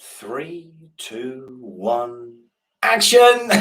Three, two, one, action!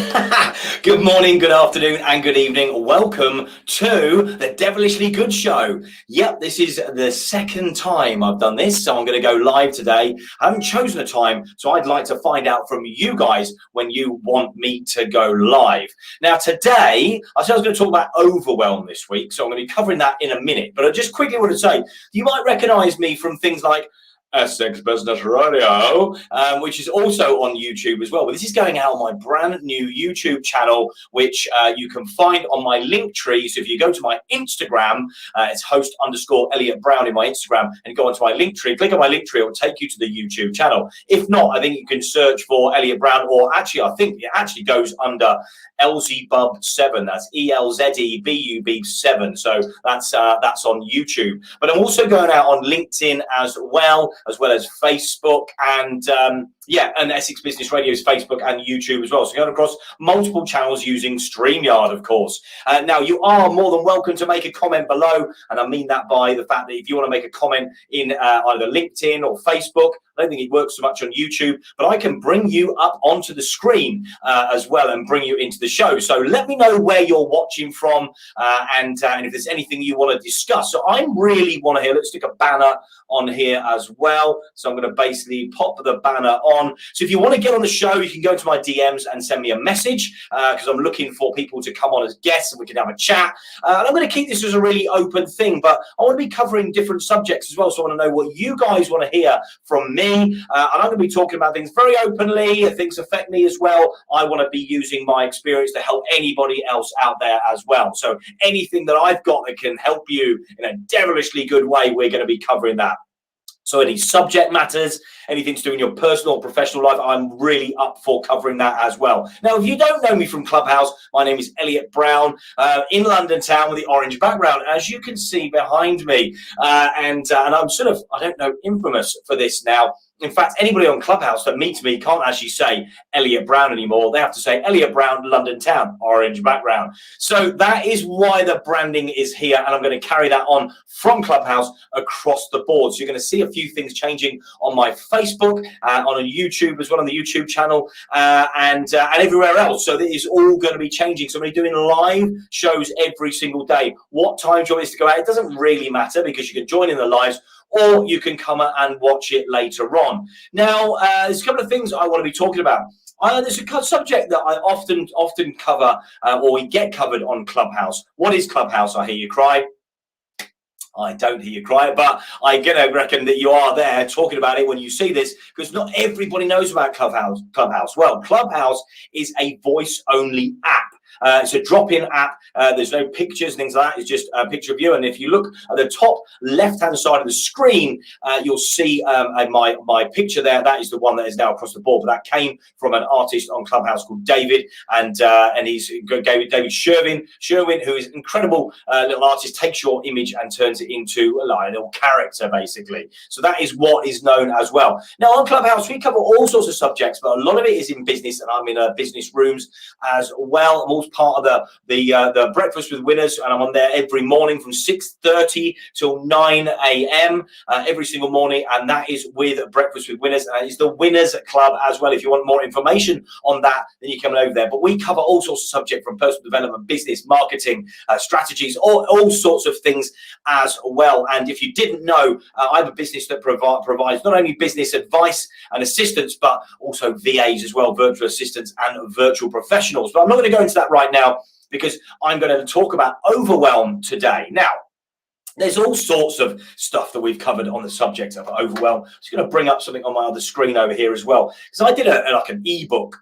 Good morning, good afternoon, and good evening. Welcome to the Devilishly Good show. Yep, this is the second time I've done this, so I'm going to go live today. I haven't chosen a time, so I'd like to find out from you guys when you want me to go live. Now, today, I said I was going to talk about Overwhelm this week, so I'm going to be covering that in a minute. But I just quickly want to say, you might recognize me from things like Essex Business Radio, which is also on YouTube as well. But this is going out on my brand new YouTube channel, which you can find on my link tree. So if you go to my Instagram, it's host_Elliot Brown in my Instagram, and go onto my link tree, click on my link tree, it will take you to the YouTube channel. If not, I think you can search for Elliot Brown, or actually, I think it actually goes under LZBub7. That's ELZEBUB7. So that's on YouTube. But I'm also going out on LinkedIn as well as Facebook and and Essex Business Radio's Facebook and YouTube as well. So going across multiple channels using StreamYard, of course. Now, you are more than welcome to make a comment below, and I mean that by the fact that if you want to make a comment in either LinkedIn or Facebook, I don't think it works so much on YouTube, but I can bring you up onto the screen as well and bring you into the show. So let me know where you're watching from and if there's anything you want to discuss. So I really want to hear, let's stick a banner on here as well. So I'm going to basically pop the banner on. So if you want to get on the show, you can go to my DMs and send me a message because I'm looking for people to come on as guests and we can have a chat. And I'm going to keep this as a really open thing, but I want to be covering different subjects as well. So I want to know what you guys want to hear from me. And I'm going to be talking about things very openly. If things affect me as well, I want to be using my experience to help anybody else out there as well. So anything that I've got that can help you in a devilishly good way, we're going to be covering that. So any subject matters, anything to do in your personal or professional life, I'm really up for covering that as well. Now, if you don't know me from Clubhouse, my name is Elliot Brown in London town with the orange background, as you can see behind me. And I'm sort of, I don't know, infamous for this now. In fact, anybody on Clubhouse that meets me can't actually say Elliot Brown anymore. They have to say Elliot Brown, London town, orange background. So that is why the branding is here, and I'm going to carry that on from Clubhouse across the board. So you're going to see a few things changing on my Facebook, on a YouTube as well, on the YouTube channel, and everywhere else. So that is all going to be changing. So I'm going to be doing live shows every single day. What time do you want this to go out? It doesn't really matter because you can join in the lives, or you can come and watch it later on. Now, there's a couple of things I want to be talking about. There's a subject that I often cover, or we get covered on Clubhouse. What is Clubhouse? I hear you cry. I don't hear you cry, but I'm going to reckon that you are there talking about it when you see this, because not everybody knows about Clubhouse. Well, Clubhouse is a voice-only app. It's a drop-in app. There's no pictures, things like that. It's just a picture of you. And if you look at the top left-hand side of the screen, you'll see my picture there. That is the one that is now across the board. But that came from an artist on Clubhouse called David, and he's David Sherwin, who is an incredible little artist. Takes your image and turns it into a little character, basically. So that is what is known as well. Now on Clubhouse, we cover all sorts of subjects, but a lot of it is in business, and I'm in business rooms as well. I'm also part of the Breakfast with Winners, and I'm on there every morning from 6:30 till 9 a.m. Every single morning, and that is with Breakfast with Winners, and it's the Winners Club as well. If you want more information on that, then you come over there. But we cover all sorts of subjects from personal development, business, marketing, strategies, all sorts of things as well. And if you didn't know, I have a business that provides not only business advice and assistance, but also VAs as well, virtual assistants and virtual professionals. But I'm not going to go into that right now because I'm going to talk about Overwhelm today. Now, there's all sorts of stuff that we've covered on the subject of Overwhelm. I'm just going to bring up something on my other screen over here as well, because I did like an ebook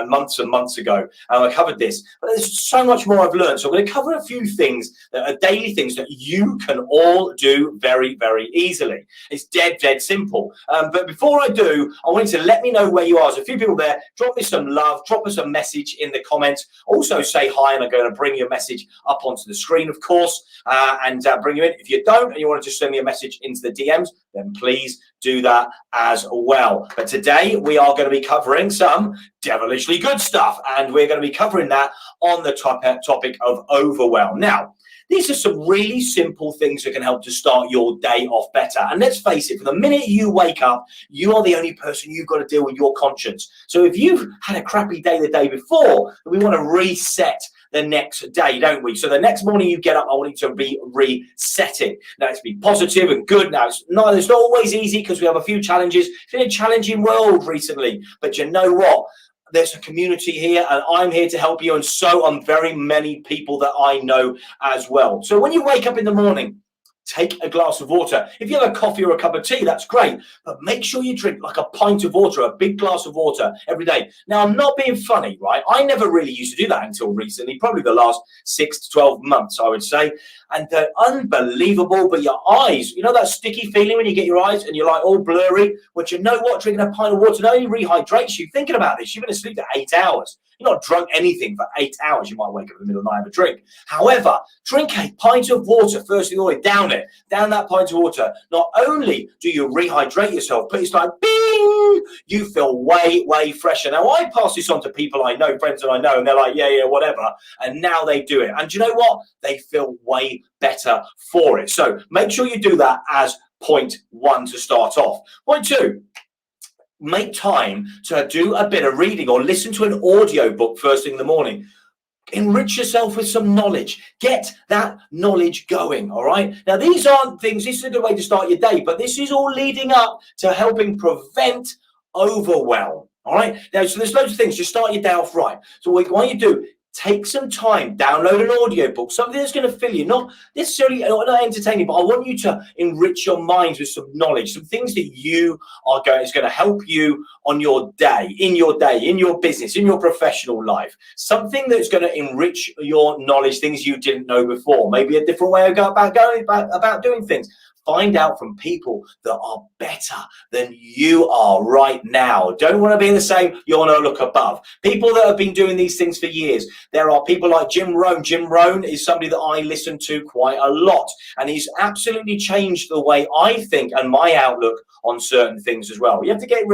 months and months ago, and I covered this. But there's so much more I've learned. So I'm going to cover a few things that are daily things that you can all do very, very easily. It's dead simple. But before I do, I want you to let me know where you are. There's a few people there. Drop me some love. Drop us a message in the comments. Also say hi, and I'm going to bring your message up onto the screen, of course, and bring you in. If you don't and you want to just send me a message into the DMs, then please do that as well. But today we are going to be covering some devilishly good stuff, and we're going to be covering that on the topic of Overwhelm. Now, These are some really simple things that can help to start your day off better. And let's face it, from the minute you wake up, you are the only person you've got to deal with your conscience. So if you've had a crappy day the day before, we want to reset the next day, don't we? So the next morning you get up, I want you to be resetting. Now, it's been positive and good. Now, it's not always easy because we have a few challenges. It's been a challenging world recently, but you know what? There's a community here, and I'm here to help you, and so are very many people that I know as well. So when you wake up in the morning, take a glass of water. If you have a coffee or a cup of tea, that's great, but make sure you drink like a pint of water, a big glass of water every day. Now, I'm not being funny, right? I never really used to do that until recently, probably the last 6 to 12 months, I would say. And they're unbelievable, but your eyes, you know that sticky feeling when you get your eyes and you're like all blurry? Well, you know what? Drinking a pint of water not only rehydrates you. Thinking about this, you've been asleep for 8 hours. You're not drunk anything for 8 hours. You might wake up in the middle of the night and have a drink. However, drink a pint of water first thing all the way down it. Down that pint of water. Not only do you rehydrate yourself, but it's like, bing! You feel way, way fresher. Now, I pass this on to people I know, friends that I know, and they're like, yeah, whatever. And now they do it. And do you know what? They feel way better for it. So make sure you do that as point one to start off. Point two, make time to do a bit of reading or listen to an audio book first thing in the morning. Enrich yourself with some knowledge. Get that knowledge going, all right? Now, these aren't things, this is a good way to start your day, but this is all leading up to helping prevent overwhelm, all right? Now, so there's loads of things. Just start your day off right. So what you do, take some time, download an audio book, something that's going to fill you, not necessarily not entertaining, but I want you to enrich your minds with some knowledge, some things that you are going, is going to help you on your day, in your business, in your professional life, something that's going to enrich your knowledge, things you didn't know before, maybe a different way about doing things. Find out from people that are better than you are right now. Don't want to be the same. You want to look above. People that have been doing these things for years. There are people like Jim Rohn. Jim Rohn is somebody that I listen to quite a lot. And he's absolutely changed the way I think and my outlook on certain things as well. You have to get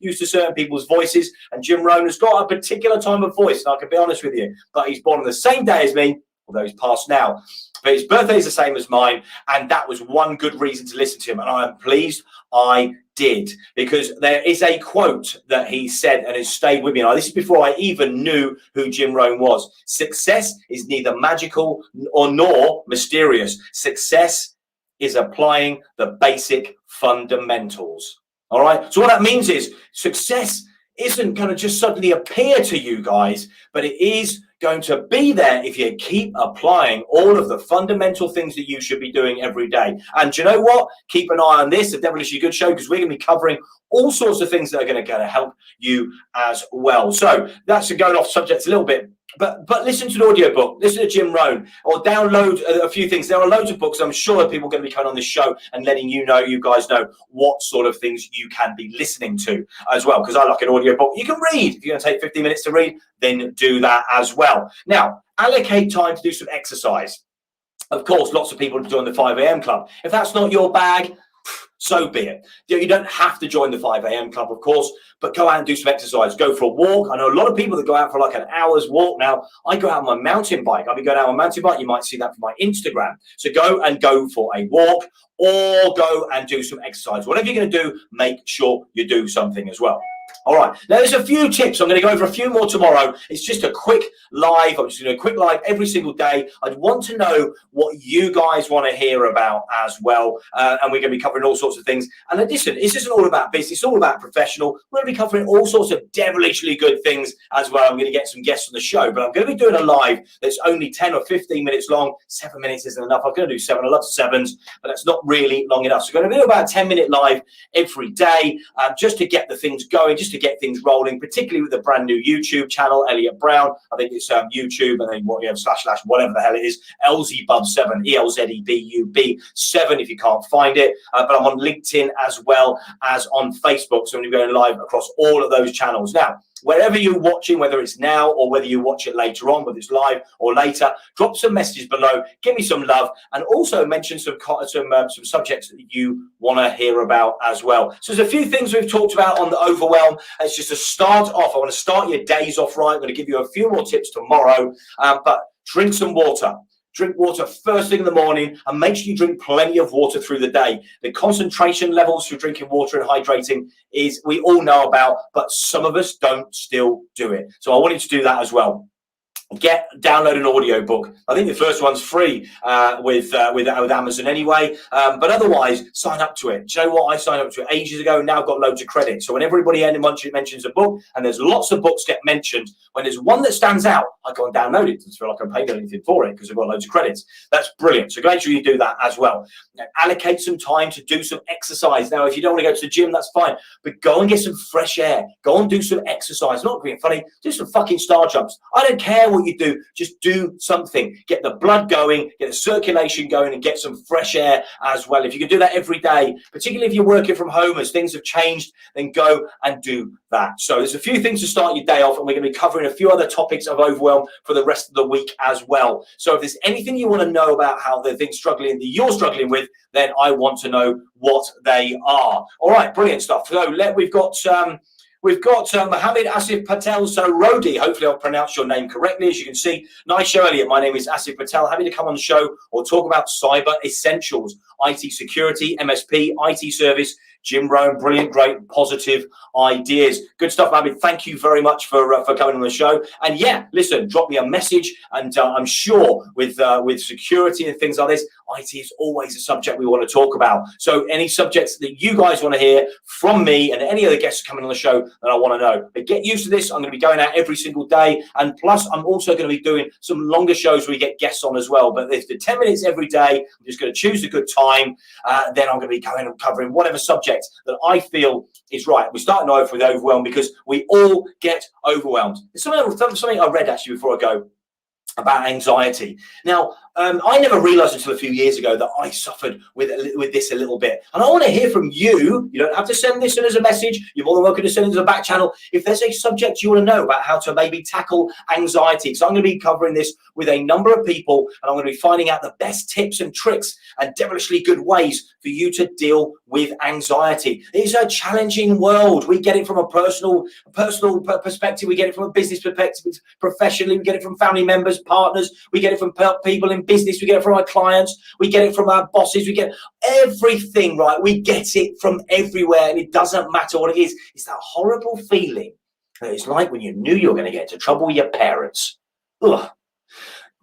used to certain people's voices. And Jim Rohn has got a particular time of voice. And I can be honest with you. But he's born on the same day as me, although he's passed now. But his birthday is the same as mine, and that was one good reason to listen to him, and I am pleased I did, because there is a quote that he said, and it stayed with me. Now, this is before I even knew who Jim Rohn was. Success is neither magical nor mysterious. Success is applying the basic fundamentals. All right? So what that means is success isn't going to just suddenly appear to you guys, but it is going to be there if you keep applying all of the fundamental things that you should be doing every day. And do you know what? Keep an eye on this, the Devilishly Good show, because we're going to be covering all sorts of things that are going to help you as well. So that's going off subject a little bit. But listen to the audiobook, listen to Jim Rohn, or download a few things. There are loads of books. I'm sure people are going to be coming on this show and letting you guys know what sort of things you can be listening to as well. Because I like an audiobook. You can read. If you're going to take 15 minutes to read, then do that as well. Now, allocate time to do some exercise. Of course, lots of people join the 5 a.m. club. If that's not your bag, so be it. You don't have to join the 5 a.m. club, of course, but go out and do some exercise. Go for a walk. I know a lot of people that go out for like an hour's walk. Now, I go out on my mountain bike. I've been going out on my mountain bike. You might see that from my Instagram. So go for a walk or go and do some exercise. Whatever you're going to do, make sure you do something as well. All right, now there's a few tips. I'm going to go over a few more tomorrow. It's just a quick live. I'm just going to do a quick live every single day. I want to know what you guys want to hear about as well. And we're going to be covering all sorts of things. And listen, this isn't all about business. It's all about professional. We're going to be covering all sorts of devilishly good things as well. I'm going to get some guests on the show, but I'm going to be doing a live that's only 10 or 15 minutes long. 7 minutes isn't enough. I'm going to do 7. I love 7s, but that's not really long enough. So we're going to do about a 10-minute live every day just to get the things going, just to get things rolling, particularly with the brand new YouTube channel, Elliot Brown. I think it's YouTube, and then what you have / whatever the hell it is, ELZEBUB7, ELZEBUB7 if you can't find it. But I'm on LinkedIn as well as on Facebook, so I'm going live across all of those channels. Now, wherever you're watching, whether it's now or whether you watch it later on, whether it's live or later, drop some messages below, give me some love, and also mention some subjects that you want to hear about as well. So there's a few things we've talked about on the Overwhelm. It's just to start off. I want to start your days off right. I'm going to give you a few more tips tomorrow, but drink some water. drink water first thing in the morning, and make sure you drink plenty of water through the day. The concentration levels through drinking water and hydrating is we all know about, but some of us don't still do it. So I want you to do that as well. Download an audiobook. I think the first one's free with Amazon anyway, but otherwise sign up to it. Do you know what? I signed up to it ages ago, now I've got loads of credit. So when everybody mentions a book, and there's lots of books get mentioned, when there's one that stands out, I go and download it. It's feel like I'm paying anything for it because I've got loads of credits. That's brilliant. So make sure you do that as well. Now, allocate some time to do some exercise. Now, if you don't want to go to the gym, that's fine, but go and get some fresh air. Go and do some exercise. Not being funny, do some fucking star jumps. I don't care what you do, just do something. Get the blood going, get the circulation going, and get some fresh air as well. If you can do that every day, particularly if you're working from home as things have changed, then go and do that. So there's a few things to start your day off, and we're going to be covering a few other topics of overwhelm for the rest of the week as well. So if there's anything you want to know about how the things that you're struggling with, then I want to know what they are. All right, brilliant stuff. So we've got Mohammed Asif Patel, so Rodi, hopefully I'll pronounce your name correctly. As you can see, nice show, Elliot. My name is Asif Patel. Happy to come on the show or talk about cyber essentials, IT security, MSP, IT service. Jim Rohn, brilliant, great, positive ideas. Good stuff, Mohammed. Thank you very much for coming on the show. And yeah, listen, drop me a message, and I'm sure with security and things like this, IT is always a subject we want to talk about. So any subjects that you guys want to hear from me and any other guests coming on the show that I want to know. But get used to this. I'm going to be going out every single day. And plus, I'm also going to be doing some longer shows where we get guests on as well. But if the 10 minutes every day, I'm just going to choose a good time. Then I'm going to be going and covering whatever subject that I feel is right. We're starting off with overwhelm because we all get overwhelmed. It's something I read actually before I go about anxiety. Now, I never realized until a few years ago that I suffered with this a little bit. And I want to hear from you. You don't have to send this in as a message. You're more than welcome to send it to the back channel. If there's a subject you want to know about how to maybe tackle anxiety. So I'm going to be covering this with a number of people, and I'm going to be finding out the best tips and tricks and devilishly good ways for you to deal with anxiety. It's a challenging world. We get it from a personal perspective. We get it from a business perspective. Professionally, we get it from family members, partners. We get it from people in business. We get it from our clients. We get it from our bosses. We get everything, right? We get it from everywhere, and it doesn't matter what it is. It's that horrible feeling that it's like when you knew you were going to get into trouble with your parents. Ugh.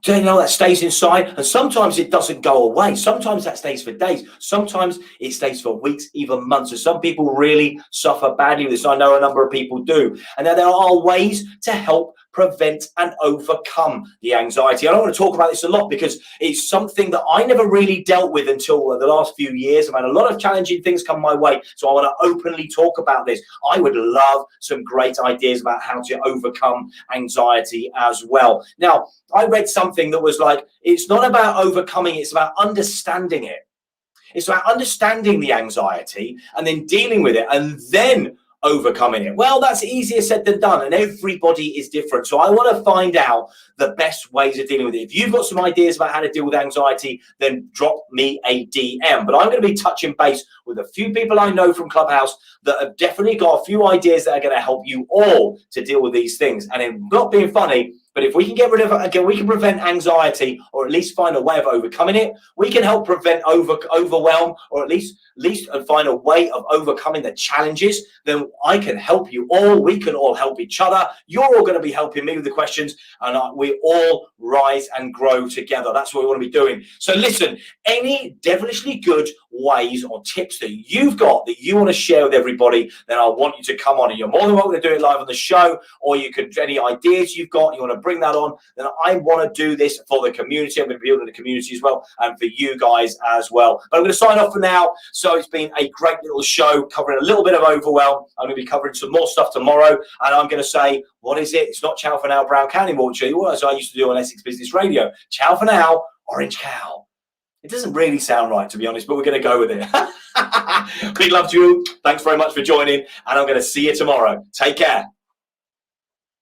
Do you know that stays inside? And sometimes it doesn't go away. Sometimes that stays for days. Sometimes it stays for weeks, even months. And some people really suffer badly with this. I know a number of people do. And now there are ways to help prevent and overcome the anxiety. I don't want to talk about this a lot because it's something that I never really dealt with until the last few years. I've had a lot of challenging things come my way, so I want to openly talk about this. I would love some great ideas about how to overcome anxiety as well. Now, I read something that was like, it's not about overcoming, it's about understanding it. It's about understanding the anxiety and then dealing with it and then overcoming it. Well, that's easier said than done, and everybody is different. So I want to find out the best ways of dealing with it. If you've got some ideas about how to deal with anxiety, then drop me a DM. But I'm going to be touching base with a few people I know from Clubhouse that have definitely got a few ideas that are going to help you all to deal with these things. And I'm not being funny, but if we can get rid of it, again, we can prevent anxiety, or at least find a way of overcoming it. We can help prevent overwhelm, or at least find a way of overcoming the challenges. Then I can help you all. We can all help each other. You're all going to be helping me with the questions, and we all rise and grow together. That's what we want to be doing. So listen, any devilishly good ways or tips that you've got that you want to share with everybody, then I want you to come on. And you're more than welcome to do it live on the show, or you can, any ideas you've got, you want to bring that on, then I want to do this for the community. I'm going to be building the community as well, and for you guys as well. But I'm going to sign off for now. So it's been a great little show covering a little bit of overwhelm. I'm going to be covering some more stuff tomorrow, and I'm going to say, what is it? It's not ciao for now, brown cow anymore, as I used to do on Essex Business Radio. Ciao for now, orange cow. It doesn't really sound right, to be honest, but we're going to go with it. Big love to you. Thanks very much for joining, and I'm going to see you tomorrow. Take care.